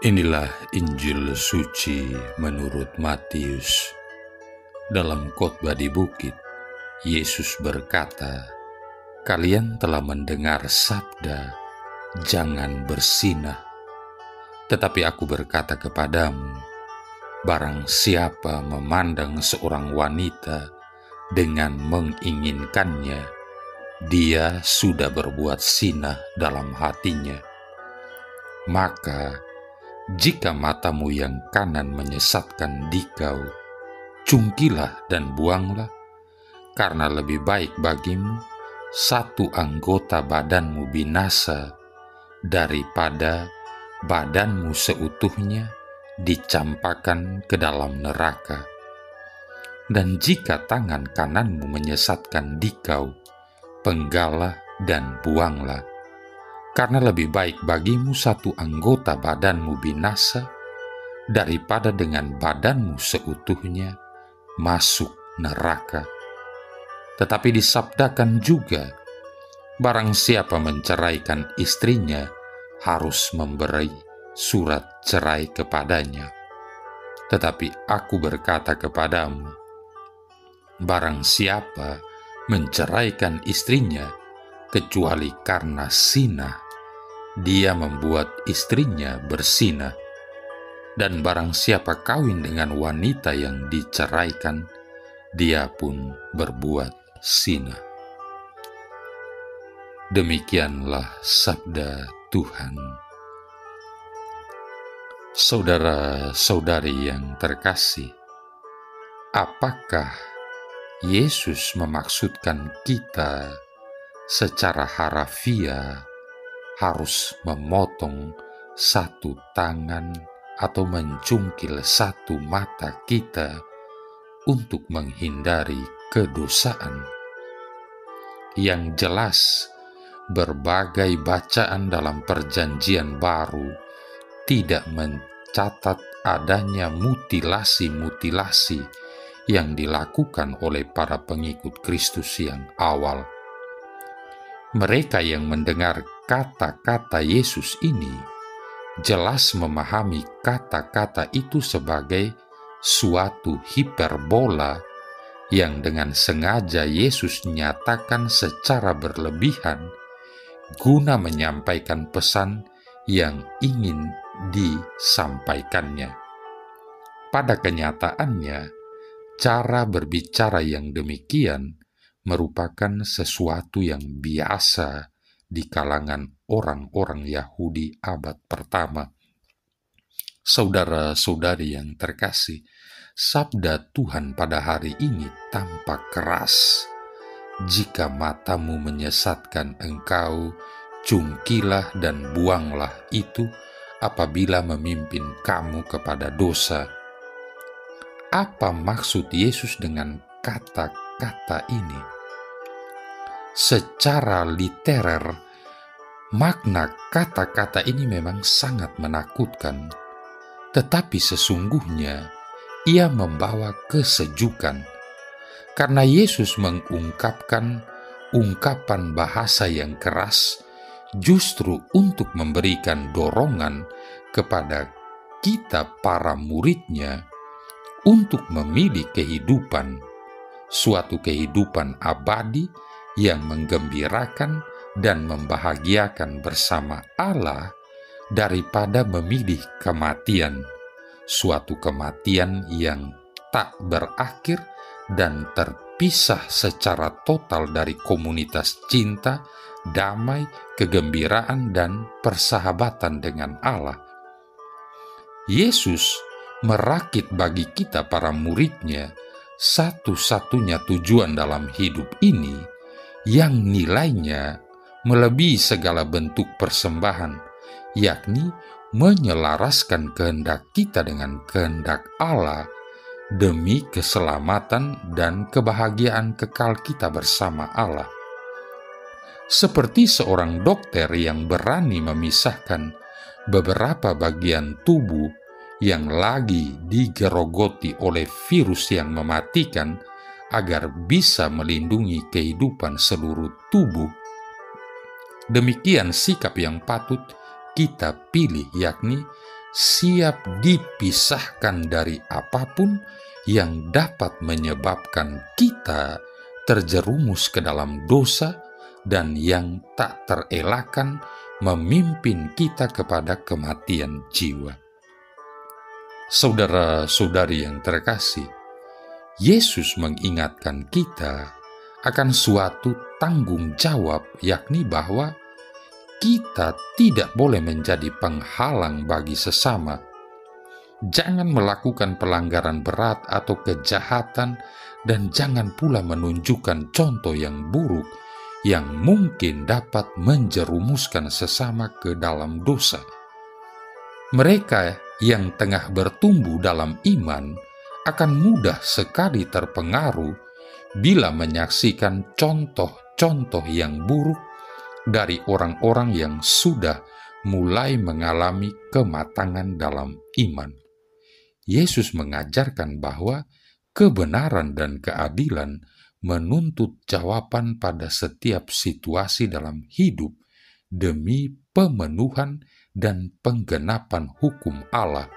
Inilah Injil suci menurut Matius. Dalam khotbah di bukit, Yesus berkata, "Kalian telah mendengar sabda, jangan berzinah. Tetapi aku berkata kepadamu, barang siapa memandang seorang wanita dengan menginginkannya, dia sudah berbuat zina dalam hatinya. Maka, jika matamu yang kanan menyesatkan dikau, cungkilah dan buanglah, karena lebih baik bagimu satu anggota badanmu binasa daripada badanmu seutuhnya dicampakkan ke dalam neraka. Dan jika tangan kananmu menyesatkan dikau, penggalah dan buanglah, karena lebih baik bagimu satu anggota badanmu binasa daripada dengan badanmu seutuhnya masuk neraka." Tetapi disabdakan juga, barang siapa menceraikan istrinya harus memberi surat cerai kepadanya. Tetapi aku berkata kepadamu, barang siapa menceraikan istrinya kecuali karena zina, dia membuat istrinya berzina. Dan barang siapa kawin dengan wanita yang diceraikan, dia pun berbuat zina. Demikianlah sabda Tuhan. Saudara-saudari yang terkasih, apakah Yesus memaksudkan kita secara harafiah harus memotong satu tangan atau mencungkil satu mata kita untuk menghindari kedosaan? Yang jelas, berbagai bacaan dalam Perjanjian Baru tidak mencatat adanya mutilasi-mutilasi yang dilakukan oleh para pengikut Kristus yang awal. Mereka yang mendengar kata-kata Yesus ini jelas memahami kata-kata itu sebagai suatu hiperbola yang dengan sengaja Yesus nyatakan secara berlebihan guna menyampaikan pesan yang ingin disampaikannya. Pada kenyataannya, cara berbicara yang demikian merupakan sesuatu yang biasa di kalangan orang-orang Yahudi abad pertama. Saudara-saudari yang terkasih, sabda Tuhan pada hari ini tampak keras. Jika matamu menyesatkan engkau, cungkilah dan buanglah itu apabila memimpin kamu kepada dosa. Apa maksud Yesus dengan kata-kata ini? Secara literer, makna kata-kata ini memang sangat menakutkan, tetapi sesungguhnya ia membawa kesejukan, karena Yesus mengungkapkan ungkapan bahasa yang keras justru untuk memberikan dorongan kepada kita para muridnya untuk memilih kehidupan, suatu kehidupan abadi yang menggembirakan dan membahagiakan bersama Allah daripada memilih kematian, suatu kematian yang tak berakhir dan terpisah secara total dari komunitas cinta, damai, kegembiraan, dan persahabatan dengan Allah. Yesus merakit bagi kita para muridnya satu-satunya tujuan dalam hidup ini yang nilainya melebihi segala bentuk persembahan, yakni menyelaraskan kehendak kita dengan kehendak Allah demi keselamatan dan kebahagiaan kekal kita bersama Allah. Seperti seorang dokter yang berani memisahkan beberapa bagian tubuh yang lagi digerogoti oleh virus yang mematikan agar bisa melindungi kehidupan seluruh tubuh, demikian sikap yang patut kita pilih, yakni siap dipisahkan dari apapun yang dapat menyebabkan kita terjerumus ke dalam dosa dan yang tak terelakkan memimpin kita kepada kematian jiwa. Saudara-saudari yang terkasih, Yesus mengingatkan kita akan suatu tanggung jawab, yakni bahwa kita tidak boleh menjadi penghalang bagi sesama. Jangan melakukan pelanggaran berat atau kejahatan, dan jangan pula menunjukkan contoh yang buruk yang mungkin dapat menjerumuskan sesama ke dalam dosa. Mereka yang tengah bertumbuh dalam iman akan mudah sekali terpengaruh bila menyaksikan contoh-contoh yang buruk dari orang-orang yang sudah mulai mengalami kematangan dalam iman. Yesus mengajarkan bahwa kebenaran dan keadilan menuntut jawaban pada setiap situasi dalam hidup demi pemenuhan dan penggenapan hukum Allah,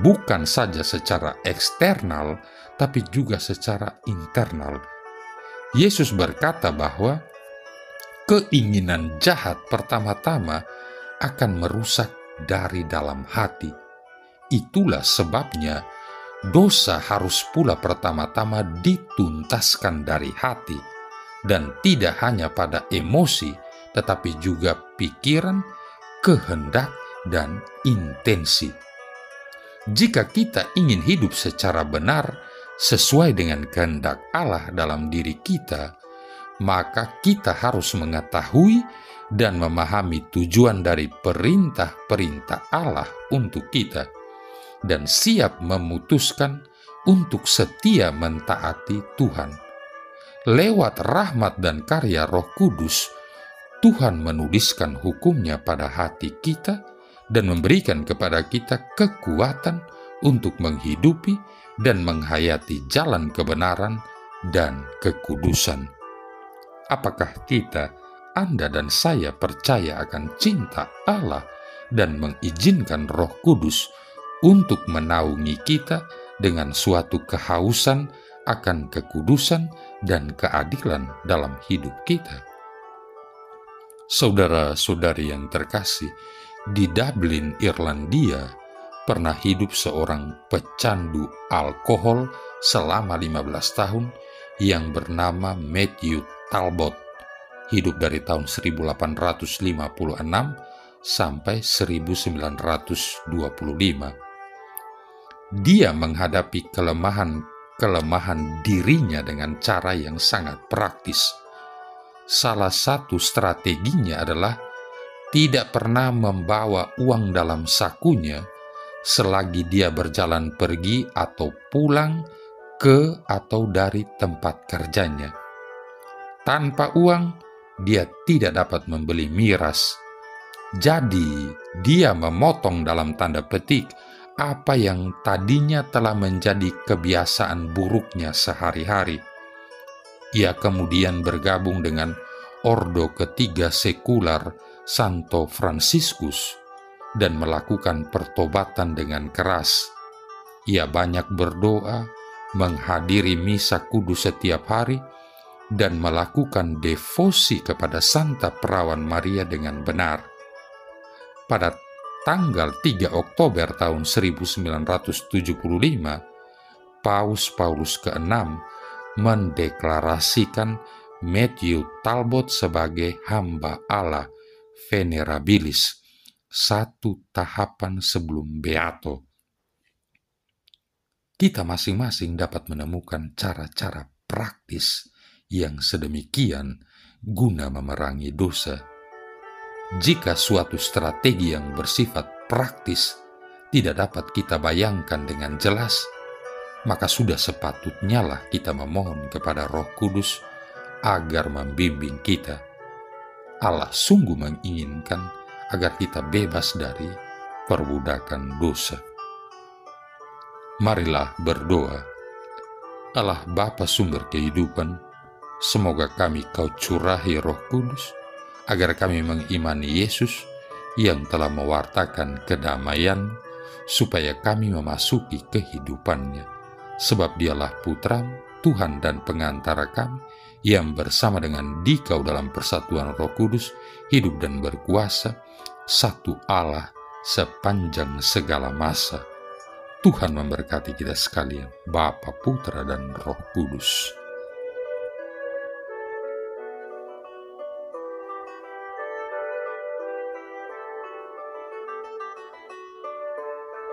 bukan saja secara eksternal, tapi juga secara internal. Yesus berkata bahwa keinginan jahat pertama-tama akan merusak dari dalam hati. Itulah sebabnya dosa harus pula pertama-tama dituntaskan dari hati, dan tidak hanya pada emosi, tetapi juga pikiran, kehendak, dan intensi. Jika kita ingin hidup secara benar sesuai dengan kehendak Allah dalam diri kita, maka kita harus mengetahui dan memahami tujuan dari perintah-perintah Allah untuk kita, dan siap memutuskan untuk setia mentaati Tuhan. Lewat rahmat dan karya Roh Kudus, Tuhan menuliskan hukum-Nya pada hati kita dan memberikan kepada kita kekuatan untuk menghidupi dan menghayati jalan kebenaran dan kekudusan. Apakah kita, Anda dan saya percaya akan cinta Allah dan mengizinkan Roh Kudus untuk menaungi kita dengan suatu kehausan akan kekudusan dan keadilan dalam hidup kita? Saudara-saudari yang terkasih, di Dublin, Irlandia, pernah hidup seorang pecandu alkohol selama 15 tahun yang bernama Matthew Talbot, hidup dari tahun 1856 sampai 1925. Dia menghadapi kelemahan dirinya dengan cara yang sangat praktis. Salah satu strateginya adalah tidak pernah membawa uang dalam sakunya selagi dia berjalan pergi atau pulang ke atau dari tempat kerjanya. Tanpa uang, dia tidak dapat membeli miras. Jadi, dia memotong dalam tanda petik apa yang tadinya telah menjadi kebiasaan buruknya sehari-hari. Ia kemudian bergabung dengan Ordo Ketiga Sekular Santo Fransiskus dan melakukan pertobatan dengan keras. Ia banyak berdoa, menghadiri misa kudus setiap hari, dan melakukan devosi kepada Santa Perawan Maria dengan benar. Pada tanggal 3 Oktober tahun 1975, Paus Paulus ke-6 mendeklarasikan Matthew Talbot sebagai hamba Allah venerabilis, satu tahapan sebelum beato. Kita masing-masing dapat menemukan cara-cara praktis yang sedemikian guna memerangi dosa. Jika suatu strategi yang bersifat praktis tidak dapat kita bayangkan dengan jelas, maka sudah sepatutnya lah kita memohon kepada Roh Kudus agar membimbing kita. Allah sungguh menginginkan agar kita bebas dari perbudakan dosa. Marilah berdoa. Allah Bapa sumber kehidupan, semoga kami Kau curahi Roh Kudus, agar kami mengimani Yesus yang telah mewartakan kedamaian supaya kami memasuki kehidupannya. Sebab dialah Putra-Mu, Tuhan dan pengantara kami, yang bersama dengan Dikau dalam persatuan Roh Kudus, hidup dan berkuasa, satu Allah sepanjang segala masa. Tuhan memberkati kita sekalian, Bapa, Putra, dan Roh Kudus.